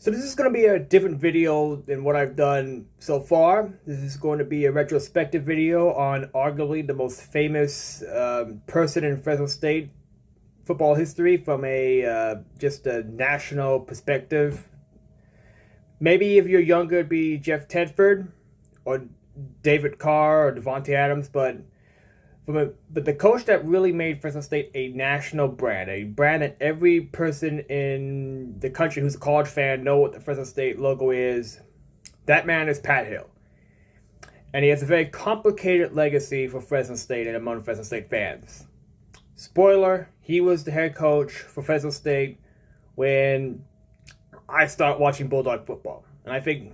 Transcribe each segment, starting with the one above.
So this is going to be a different video than what I've done so far. This is going to be a retrospective video on arguably the most famous person in Fresno State football history from a just a national perspective. Maybe if you're younger, it'd be Jeff Tedford or David Carr or Devontae Adams, but the coach that really made Fresno State a national brand, a brand that every person in the country who's a college fan know what the Fresno State logo is, that man is Pat Hill. And he has a very complicated legacy for Fresno State and among Fresno State fans. Spoiler, he was the head coach for Fresno State when I started watching Bulldog football. And I think,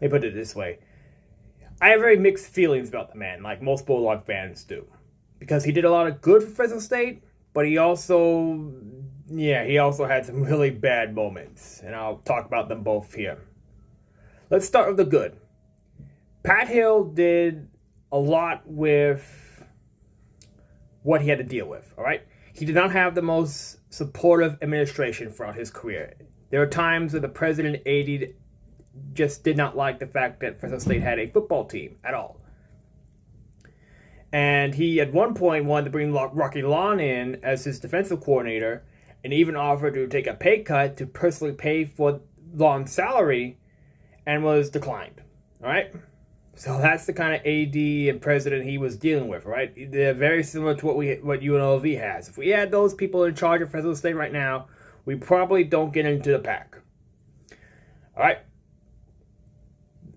let me put it this way, I have very mixed feelings about the man, like most Bulldog fans do. Because he did a lot of good for Fresno State, but he also had some really bad moments. And I'll talk about them both here. Let's start with the good. Pat Hill did a lot with what he had to deal with, all right? He did not have the most supportive administration throughout his career. There were times where the president AD just did not like the fact that Fresno State had a football team at all. And he, at one point, wanted to bring Rocky Lon in as his defensive coordinator and even offered to take a pay cut to personally pay for Lon's salary and was declined. All right? So that's the kind of AD and president he was dealing with, right? They're very similar to what UNLV has. If we had those people in charge of Fresno State right now, we probably don't get into the pack. All right?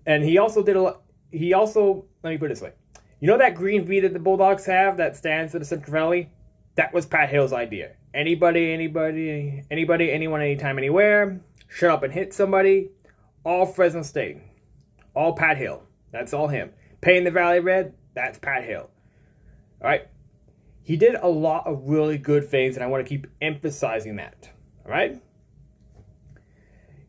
And he also did a lot. Let me put it this way. You know that green V that the Bulldogs have that stands for the Central Valley? That was Pat Hill's idea. Anybody, anyone, anytime, anywhere. Shut up and hit somebody. All Fresno State. All Pat Hill. That's all him. Painting the Valley red, that's Pat Hill. All right? He did a lot of really good things, and I want to keep emphasizing that. All right?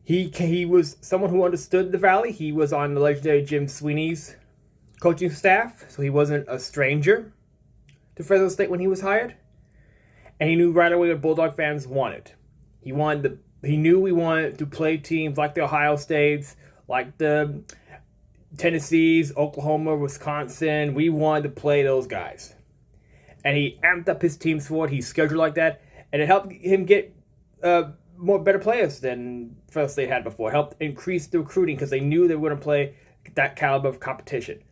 He was someone who understood the Valley. He was on the legendary Jim Sweeney's coaching staff, so he wasn't a stranger to Fresno State when he was hired. And he knew right away what Bulldog fans wanted. He knew we wanted to play teams like the Ohio States, like the Tennessees, Oklahoma, Wisconsin. We wanted to play those guys. And he amped up his teams for it. He scheduled like that. And it helped him get better players than Fresno State had before. It helped increase the recruiting because they knew they were going to play that caliber of competition.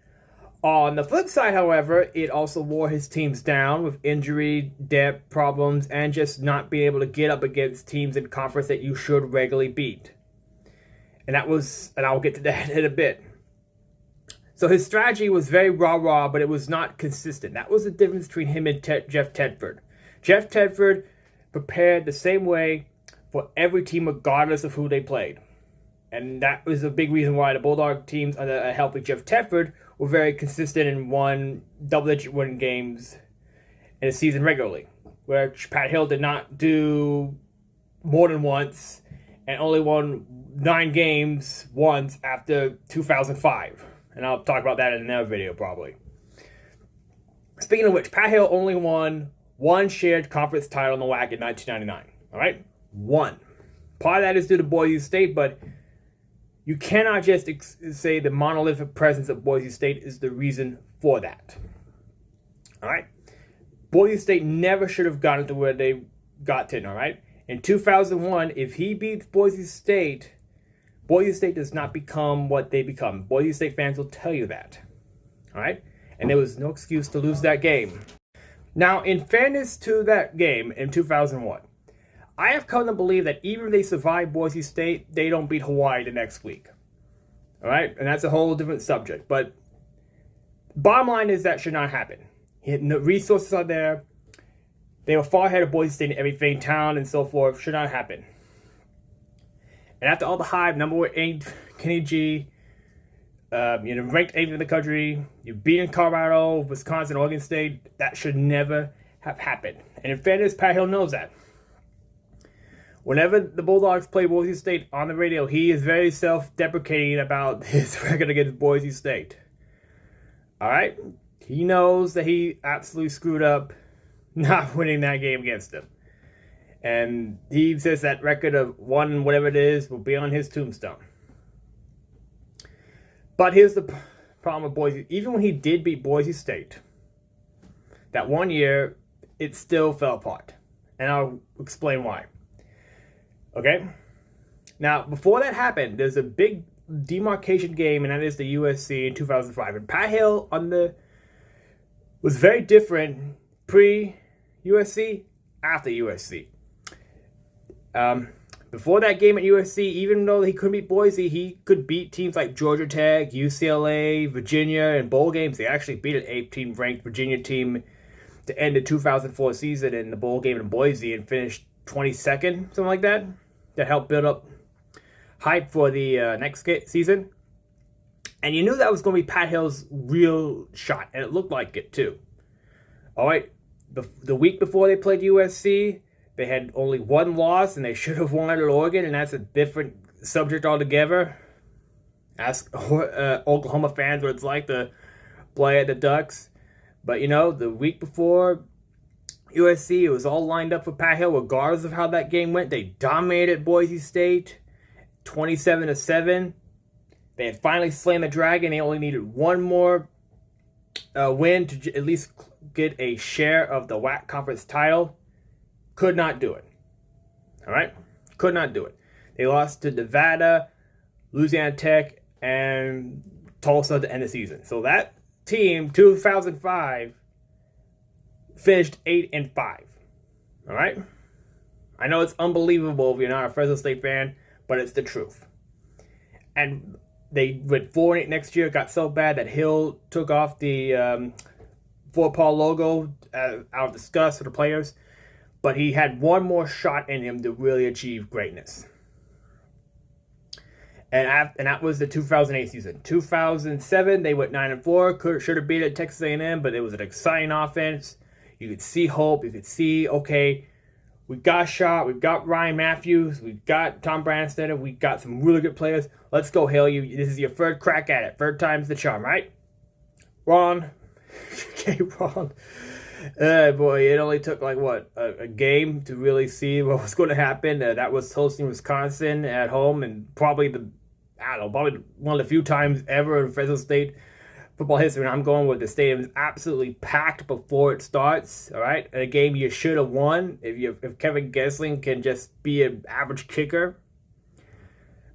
On the flip side, however, it also wore his teams down with injury, depth problems, and just not being able to get up against teams in conference that you should regularly beat. And I'll get to that in a bit. So his strategy was very rah-rah, but it was not consistent. That was the difference between him and Jeff Tedford. Jeff Tedford prepared the same way for every team regardless of who they played. And that was a big reason why the Bulldog teams under a healthy Jeff Tedford were very consistent and won double-digit win games in a season regularly, where Pat Hill did not do more than once and only won 9 games once after 2005. And I'll talk about that in another video probably. Speaking of which, Pat Hill only won one shared conference title in the WAC in 1999. All right? One. Part of that is due to Boise State, but you cannot just say the monolithic presence of Boise State is the reason for that. All right? Boise State never should have gotten to where they got to, all right? In 2001, if he beats Boise State does not become what they become. Boise State fans will tell you that. All right? And there was no excuse to lose that game. Now, in fairness to that game in 2001, I have come to believe that even if they survive Boise State, they don't beat Hawaii the next week. All right? And that's a whole different subject. But bottom line is that should not happen. The resources are there. They were far ahead of Boise State in everything, town and so forth. Should not happen. And after all the hype, number 8, Kenny G, ranked 8th in the country, you've beaten Colorado, Wisconsin, Oregon State, that should never have happened. And in fairness, Pat Hill knows that. Whenever the Bulldogs play Boise State on the radio, he is very self-deprecating about his record against Boise State. All right? He knows that he absolutely screwed up not winning that game against them. And he says that record of 1 whatever it is will be on his tombstone. But here's the problem with Boise. Even when he did beat Boise State, that one year, it still fell apart. And I'll explain why. Okay? Now, before that happened, there's a big demarcation game, and that is the USC in 2005. And Pat Hill was very different pre-USC, after USC. Before that game at USC, even though he couldn't beat Boise, he could beat teams like Georgia Tech, UCLA, Virginia in bowl games. They actually beat an 18th ranked Virginia team to end the 2004 season in the bowl game in Boise and finished 22nd, something like that. That helped build up hype for the next season. And you knew that was going to be Pat Hill's real shot, and it looked like it too. All right, the week before they played USC, they had only 1 loss, and they should have won at Oregon, and that's a different subject altogether. Ask Oklahoma fans what it's like to play at the Ducks. But, the week before USC, it was all lined up for Pat Hill, regardless of how that game went. They dominated Boise State, 27-7. They had finally slammed the Dragon. They only needed 1 more win to at least get a share of the WAC conference title. Could not do it. All right? Could not do it. They lost to Nevada, Louisiana Tech, and Tulsa at the end of the season. So that team, 2005, finished 8-5. All right? I know it's unbelievable if you're not a Fresno State fan, but it's the truth. And they went 4-8 next year. Got so bad that Hill took off the Fort Paul logo out of disgust for the players. But he had 1 more shot in him to really achieve greatness. And that was the 2008 season. 2007, they went 9-4. Should have beat it Texas A&M, but it was an exciting offense. You could see hope. You could see, okay, we got a shot. We've got Ryan Matthews. We've got Tom Branstetter. We've got some really good players. Let's go, Hill. This is your 3rd crack at it. 3rd time's the charm, right? Wrong. Okay, wrong. Boy, it only took a game to really see what was going to happen. That was hosting Wisconsin at home, and probably probably one of the few times ever in Fresno State football history. And I'm going with the stadium is absolutely packed before it starts. All right, a game you should have won if Kevin Gessling can just be an average kicker.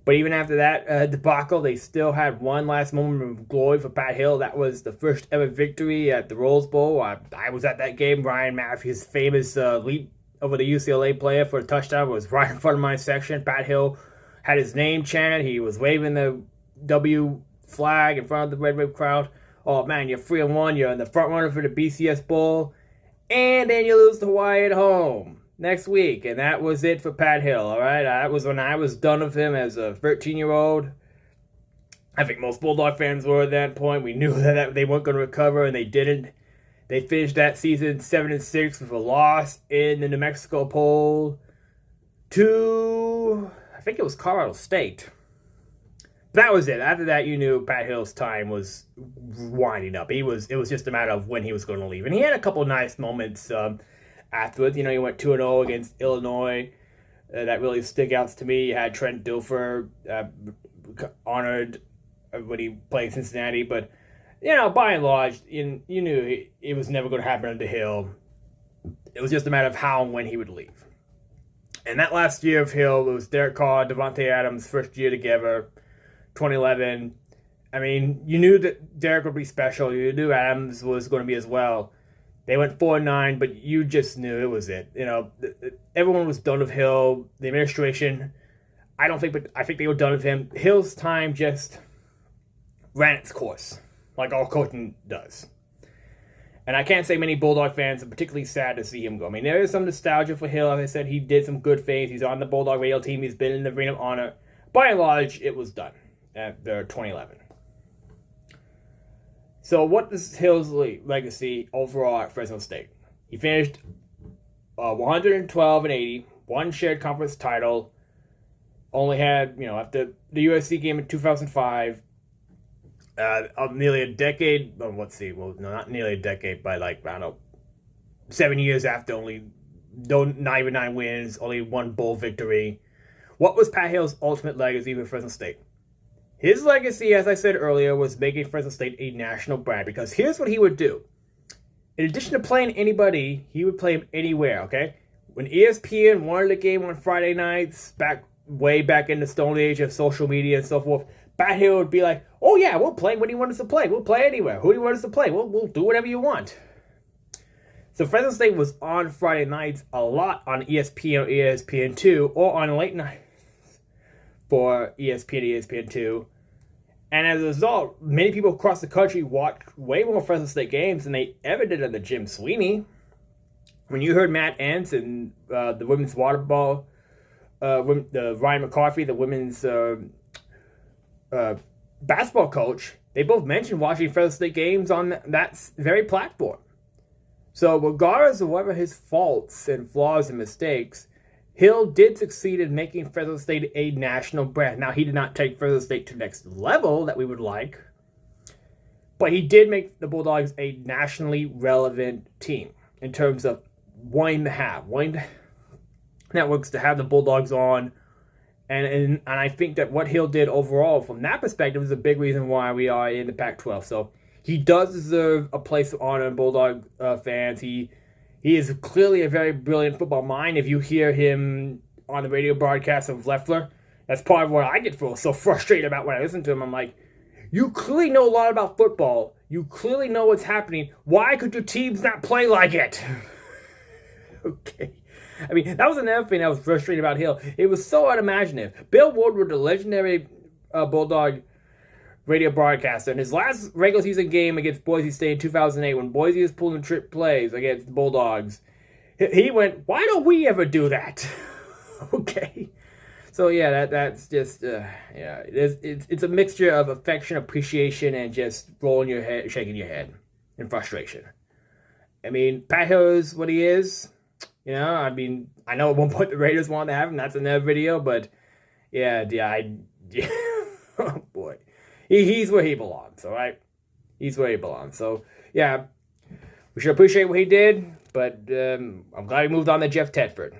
But even after that debacle, they still had one last moment of glory for Pat Hill. That was the first ever victory at the Rose Bowl. I was at that game. Ryan Matthews' famous leap over the UCLA player for a touchdown was right in front of my section. Pat Hill had his name chanted. He was waving the W flag in front of the Red Wave crowd. Oh, man, you're 3-1. You're in the front runner for the BCS Bowl. And then you lose to Hawaii at home next week, and that was it for Pat Hill, all right? That was when I was done with him as a 13-year-old. I think most Bulldog fans were at that point. We knew that they weren't going to recover, and they didn't. They finished that season 7-6 with a loss in the New Mexico Bowl to, I think it was Colorado State. That was it. After that, you knew Pat Hill's time was winding up. It was just a matter of when he was going to leave. And he had a couple of nice moments afterwards. He went 2-0 against Illinois. That really stick out to me. You had Trent Dilfer honored when he played Cincinnati. But, by and large, you knew it was never going to happen to Hill. It was just a matter of how and when he would leave. And that last year of Hill, it was Derek Carr, Devontae Adams' first year together, 2011. I mean, you knew that Derek would be special. You knew Adams was going to be as well. They went 4-9, but you just knew it was it. Everyone was done with Hill. The administration, I think they were done with him. Hill's time just ran its course, like all coaching does. And I can't say many Bulldog fans are particularly sad to see him go. I mean, there is some nostalgia for Hill. As I said, he did some good things. He's on the Bulldog radio team. He's been in the Ring of Honor. By and large, it was done after 2011. So what is Hill's legacy overall at Fresno State? He finished 112-80, one shared conference title, only had, after the USC game in 2005, nearly a decade, not nearly a decade, but 7 years after only not even 9 wins, only 1 bowl victory. What was Pat Hill's ultimate legacy with Fresno State? His legacy, as I said earlier, was making Fresno State a national brand, because here's what he would do. In addition to playing anybody, he would play him anywhere, okay? When ESPN wanted a game on Friday nights, way back in the stone age of social media and so forth, Pat Hill would be like, oh yeah, we'll play when you want us to play. We'll play anywhere. Who do you want us to play? We'll do whatever you want. So Fresno State was on Friday nights a lot on ESPN or ESPN2, or on late nights for ESPN and ESPN2. And as a result, many people across the country watched way more Fresno State games than they ever did under Jim Sweeney. When you heard Matt Entz and the women's water ball, the Ryan McCarthy, the women's basketball coach, they both mentioned watching Fresno State games on that very platform. So regardless of whatever his faults and flaws and mistakes, Hill did succeed in making Fresno State a national brand. Now, he did not take Fresno State to the next level that we would like, but he did make the Bulldogs a nationally relevant team in terms of wanting networks to have the Bulldogs on. And I think that what Hill did overall from that perspective is a big reason why we are in the Pac-12. So he does deserve a place of honor in Bulldog fans. He is clearly a very brilliant football mind. If you hear him on the radio broadcast of Leffler, that's part of what I get so frustrated about when I listen to him. I'm like, you clearly know a lot about football. You clearly know what's happening. Why could your teams not play like it? Okay. I mean, that was another thing that was frustrating about Hill. It was so unimaginative. Bill Woodward, the legendary Bulldog radio broadcaster, in his last regular season game against Boise State in 2008, when Boise was pulling trick plays against the Bulldogs, he went, why don't we ever do that? Okay. So yeah, that's just, it's a mixture of affection, appreciation, and just rolling your head, shaking your head in frustration. I mean, Pat Hill is what he is. You know, I mean, I know at one point the Raiders wanted to have him. That's another video, but yeah, oh boy. He's where he belongs, all right? He's where he belongs. So, yeah, we should appreciate what he did, but I'm glad he moved on to Jeff Tedford.